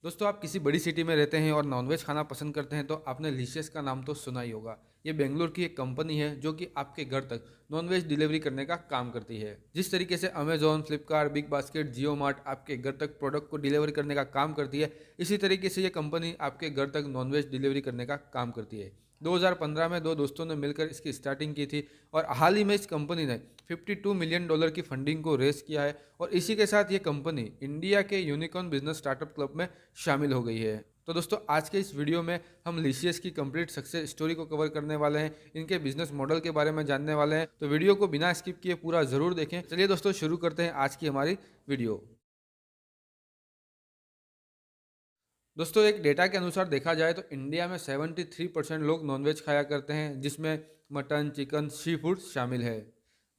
दोस्तों आप किसी बड़ी सिटी में रहते हैं और नॉनवेज खाना पसंद करते हैं तो आपने लिशियस का नाम तो सुना ही होगा। ये बेंगलोर की एक कंपनी है जो कि आपके घर तक नॉनवेज डिलीवरी करने का काम करती है। जिस तरीके से अमेजोन, फ्लिपकार्ट, बिग बास्केट, जियो मार्ट आपके घर तक प्रोडक्ट को डिलीवर करने का काम करती है, इसी तरीके से ये कंपनी आपके घर तक नॉनवेज डिलीवरी करने का काम करती है। 2015 में दो दोस्तों ने मिलकर इसकी स्टार्टिंग की थी और हाल ही में इस कंपनी ने $52 मिलियन की फंडिंग को रेस किया है और इसी के साथ ये कंपनी इंडिया के यूनिकॉर्न बिजनेस स्टार्टअप क्लब में शामिल हो गई है। तो दोस्तों आज के इस वीडियो में हम लिशियस की कंप्लीट सक्सेस स्टोरी को कवर करने वाले हैं, इनके बिजनेस मॉडल के बारे में जानने वाले हैं। तो वीडियो को बिना स्किप किए पूरा ज़रूर देखें। चलिए दोस्तों शुरू करते हैं आज की हमारी वीडियो। दोस्तों एक डेटा के अनुसार देखा जाए तो इंडिया में 73% लोग नॉनवेज खाया करते हैं, जिसमें मटन, चिकन, सी फूड शामिल है।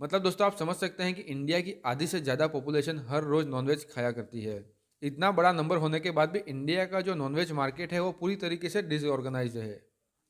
मतलब दोस्तों आप समझ सकते हैं कि इंडिया की आधी से ज़्यादा पॉपुलेशन हर रोज़ नॉनवेज खाया करती है। इतना बड़ा नंबर होने के बाद भी इंडिया का जो नॉनवेज मार्केट है वो पूरी तरीके से डिसऑर्गेनाइज्ड है।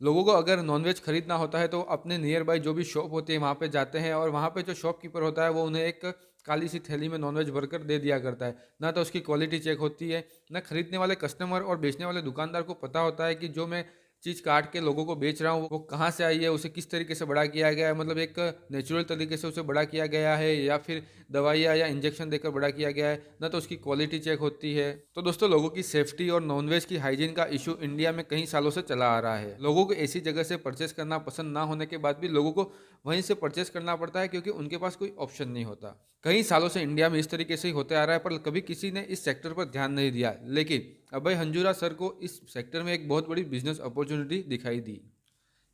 लोगों को अगर नॉनवेज खरीदना होता है तो अपने नियर बाई जो भी शॉप होती है वहाँ पे जाते हैं और वहाँ पे जो शॉपकीपर होता है वो उन्हें एक काली सी थैली में नॉनवेज भरकर दे दिया करता है। ना तो उसकी क्वालिटी चेक होती है, ना खरीदने वाले कस्टमर और बेचने वाले दुकानदार को पता होता है कि जो मैं चीज़ काट के लोगों को बेच रहा हूँ वो कहाँ से आई है, उसे किस तरीके से बड़ा किया गया है, मतलब एक नेचुरल तरीके से उसे बड़ा किया गया है या फिर दवाइयाँ या इंजेक्शन देकर बड़ा किया गया है। ना तो उसकी क्वालिटी चेक होती है। तो दोस्तों लोगों की सेफ्टी और नॉनवेज की हाइजीन का इशू इंडिया में कई सालों से चला आ रहा है। लोगों को ऐसी जगह से परचेस करना पसंद ना होने के बाद भी लोगों को वहीं से परचेस करना पड़ता है क्योंकि उनके पास कोई ऑप्शन नहीं होता। कई सालों से इंडिया में इस तरीके से ही होते आ रहा है, पर कभी किसी ने इस सेक्टर पर ध्यान नहीं दिया। लेकिन अभय हंजूरा सर को इस सेक्टर में एक बहुत बड़ी बिजनेस अपॉर्चुनिटी दिखाई दी।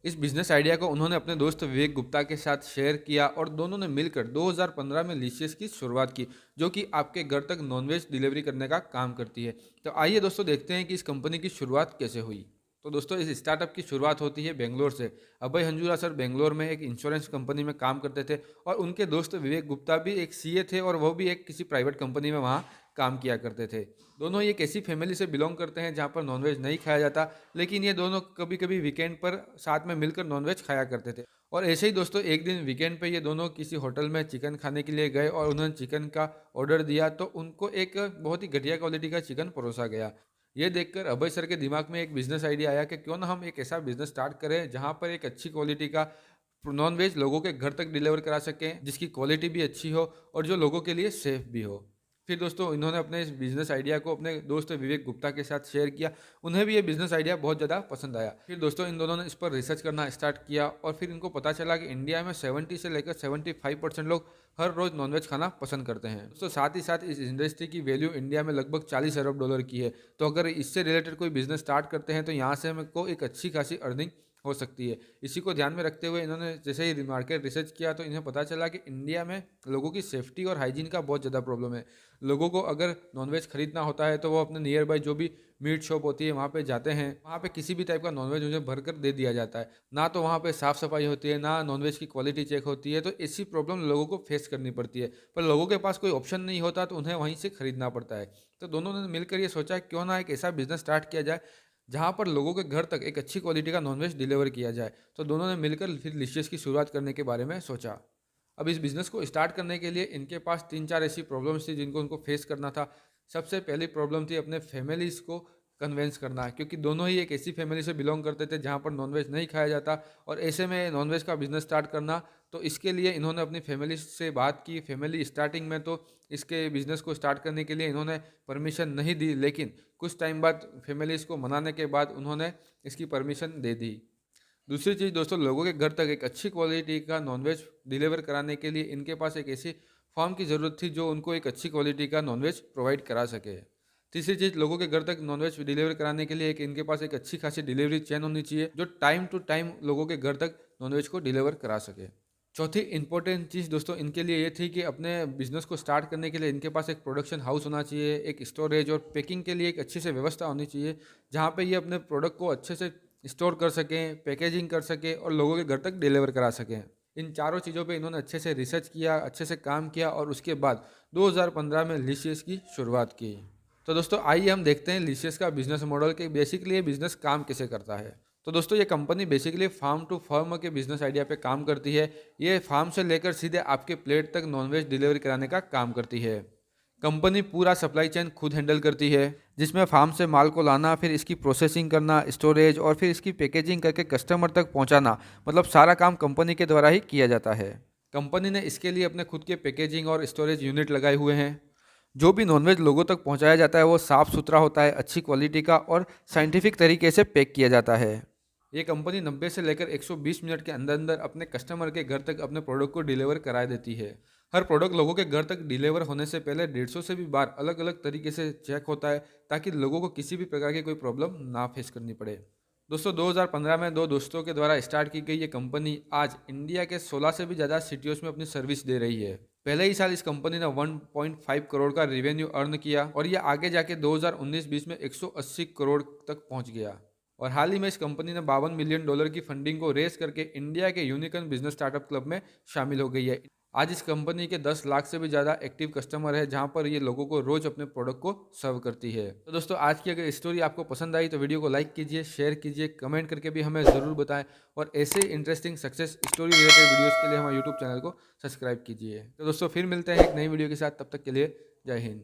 इस बिजनेस आइडिया को उन्होंने अपने दोस्त विवेक गुप्ता के साथ शेयर किया और दोनों ने मिलकर 2015 में लिशियस की शुरुआत की, जो कि आपके घर तक नॉनवेज डिलीवरी करने का काम करती है। तो आइए दोस्तों देखते हैं कि इस कंपनी की शुरुआत कैसे हुई। तो दोस्तों इस स्टार्टअप की शुरुआत होती है बेंगलोर से। अभय हंजूरा सर बेंगलोर में एक इंश्योरेंस कंपनी में काम करते थे और उनके दोस्त विवेक गुप्ता भी एक सीए थे और वो भी एक किसी प्राइवेट कंपनी में वहाँ काम किया करते थे। दोनों एक ऐसी फैमिली से बिलोंग करते हैं जहाँ पर नॉनवेज नहीं खाया जाता, लेकिन ये दोनों कभी कभी वीकेंड पर साथ में मिलकर नॉनवेज खाया करते थे। और ऐसे ही दोस्तों एक दिन वीकेंड पे ये दोनों किसी होटल में चिकन खाने के लिए गए और उन्होंने चिकन का ऑर्डर दिया तो उनको एक बहुत ही घटिया क्वालिटी का चिकन परोसा गया। ये देखकर अभय सर के दिमाग में एक बिजनेस आइडिया आया कि क्यों ना हम एक ऐसा बिजनेस स्टार्ट करें जहाँ पर एक अच्छी क्वालिटी का नॉन वेज लोगों के घर तक डिलीवर करा सकें, जिसकी क्वालिटी भी अच्छी हो और जो लोगों के लिए सेफ भी हो। फिर दोस्तों इन्होंने अपने इस बिज़नेस आइडिया को अपने दोस्त विवेक गुप्ता के साथ शेयर किया। उन्हें भी ये बिज़नेस आइडिया बहुत ज़्यादा पसंद आया। फिर दोस्तों इन दोनों ने इस पर रिसर्च करना स्टार्ट किया और फिर इनको पता चला कि इंडिया में 70 से लेकर 75% लोग हर रोज़ नॉनवेज खाना पसंद करते हैं। दोस्तों साथ ही साथ इस इंडस्ट्री की वैल्यू इंडिया में लगभग 40 अरब डॉलर की है। तो अगर इससे रिलेटेड कोई बिज़नेस स्टार्ट करते हैं तो यहाँ से हमको एक अच्छी खासी अर्निंग हो सकती है। इसी को ध्यान में रखते हुए इन्होंने जैसे ही मार्केट रिसर्च किया तो इन्हें पता चला कि इंडिया में लोगों की सेफ्टी और हाइजीन का बहुत ज़्यादा प्रॉब्लम है। लोगों को अगर नॉनवेज खरीदना होता है तो वो अपने नियर बाई जो भी मीट शॉप होती है वहाँ पे जाते हैं, वहाँ पे किसी भी टाइप का नॉनवेज उन्हें भर कर दे दिया जाता है। ना तो वहाँ पे साफ़ सफाई होती है, ना नॉनवेज की क्वालिटी चेक होती है। तो ऐसी प्रॉब्लम लोगों को फेस करनी पड़ती है, पर लोगों के पास कोई ऑप्शन नहीं होता तो उन्हें वहीं से खरीदना पड़ता है। तो दोनों ने मिलकर ये सोचा क्यों ना एक ऐसा बिजनेस स्टार्ट किया जाए जहाँ पर लोगों के घर तक एक अच्छी क्वालिटी का नॉनवेज डिलीवर किया जाए। तो दोनों ने मिलकर फिर लिशियस की शुरुआत करने के बारे में सोचा। अब इस बिज़नेस को स्टार्ट करने के लिए इनके पास 3-4 ऐसी प्रॉब्लम्स थी जिनको उनको फेस करना था। सबसे पहली प्रॉब्लम थी अपने फैमिलीज़ को कन्विंस करना, क्योंकि दोनों ही एक ऐसी फैमिली से बिलोंग करते थे जहाँ पर नॉनवेज नहीं खाया जाता और ऐसे में नॉनवेज का बिज़नेस स्टार्ट करना। तो इसके लिए इन्होंने अपनी फैमिली से बात की। फैमिली स्टार्टिंग में तो इसके बिज़नेस को स्टार्ट करने के लिए इन्होंने परमिशन नहीं दी, लेकिन कुछ टाइम बाद फैमिलीज़ को मनाने के बाद उन्होंने इसकी परमिशन दे दी। दूसरी चीज़ दोस्तों, लोगों के घर तक एक अच्छी क्वालिटी का नॉनवेज डिलीवर कराने के लिए इनके पास एक ऐसी फर्म की ज़रूरत थी जो उनको एक अच्छी क्वालिटी का नॉनवेज प्रोवाइड करा सके। तीसरी चीज़, लोगों के घर तक नॉनवेज डिलीवर कराने के लिए एक इनके पास एक अच्छी खासी डिलीवरी चेन होनी चाहिए जो टाइम टू टाइम लोगों के घर तक नॉनवेज को डिलीवर करा सके। चौथी इंपॉर्टेंट चीज़ दोस्तों इनके लिए ये थी कि अपने बिजनेस को स्टार्ट करने के लिए इनके पास एक प्रोडक्शन हाउस होना चाहिए, एक स्टोरेज और पैकिंग के लिए एक अच्छी से व्यवस्था होनी चाहिए जहाँ पे ये अपने प्रोडक्ट को अच्छे से स्टोर कर सकें, पैकेजिंग कर सकें और लोगों के घर तक डिलीवर करा सकें। इन चारों चीज़ों पे इन्होंने अच्छे से रिसर्च किया, अच्छे से काम किया और उसके बाद 2015 में लिशियस की शुरुआत की। तो दोस्तों आइए हम देखते हैं लिशियस का बिजनेस मॉडल के बेसिकली ये बिजनेस काम कैसे करता है। तो दोस्तों ये company basically farm to firm के बिजनेस आइडिया पे काम करती है। ये फार्म से लेकर सीधे आपके प्लेट तक नॉनवेज डिलीवरी कराने का काम करती है। कंपनी पूरा सप्लाई चेन खुद हैंडल करती है, जिसमें फार्म से माल को लाना, फिर इसकी प्रोसेसिंग करना, स्टोरेज और फिर इसकी पैकेजिंग करके कस्टमर तक पहुंचाना, मतलब सारा काम कंपनी के द्वारा ही किया जाता है। कंपनी ने इसके लिए अपने खुद के पैकेजिंग और स्टोरेज यूनिट लगाए हुए हैं। जो भी नॉनवेज लोगों तक पहुंचाया जाता है वो साफ़ सुथरा होता है, अच्छी क्वालिटी का और साइंटिफिक तरीके से पैक किया जाता है। ये कंपनी 90 से लेकर 120 मिनट के अंदर अंदर अपने कस्टमर के घर तक अपने प्रोडक्ट को डिलीवर करा देती है। हर प्रोडक्ट लोगों के घर तक डिलीवर होने से पहले 150 से भी बार अलग अलग तरीके से चेक होता है, ताकि लोगों को किसी भी प्रकार की कोई प्रॉब्लम ना फेस करनी पड़े। दोस्तों 2015 में दो दोस्तों के द्वारा स्टार्ट की गई ये कंपनी आज इंडिया के 16 से भी ज़्यादा सिटियों में अपनी सर्विस दे रही है। पहले ही साल इस कंपनी ने 1.5 करोड़ का रेवेन्यू अर्न किया और ये आगे जाके 2019-20 में 180 करोड़ तक पहुंच गया। और हाल ही में इस कंपनी ने $52 मिलियन की फंडिंग को रेस करके इंडिया के यूनिकॉर्न बिजनेस स्टार्टअप क्लब में शामिल हो गई है। आज इस कंपनी के 10 लाख से भी ज़्यादा एक्टिव कस्टमर है, जहां पर ये लोगों को रोज अपने प्रोडक्ट को सर्व करती है। तो दोस्तों आज की अगर स्टोरी आपको पसंद आई तो वीडियो को लाइक कीजिए, शेयर कीजिए, कमेंट करके भी हमें ज़रूर बताएं और ऐसे interesting success story related videos के लिए हमारे यूट्यूब चैनल को सब्सक्राइब कीजिए। तो दोस्तों फिर मिलते हैं एक नई वीडियो के साथ, तब तक के लिए जय हिंद।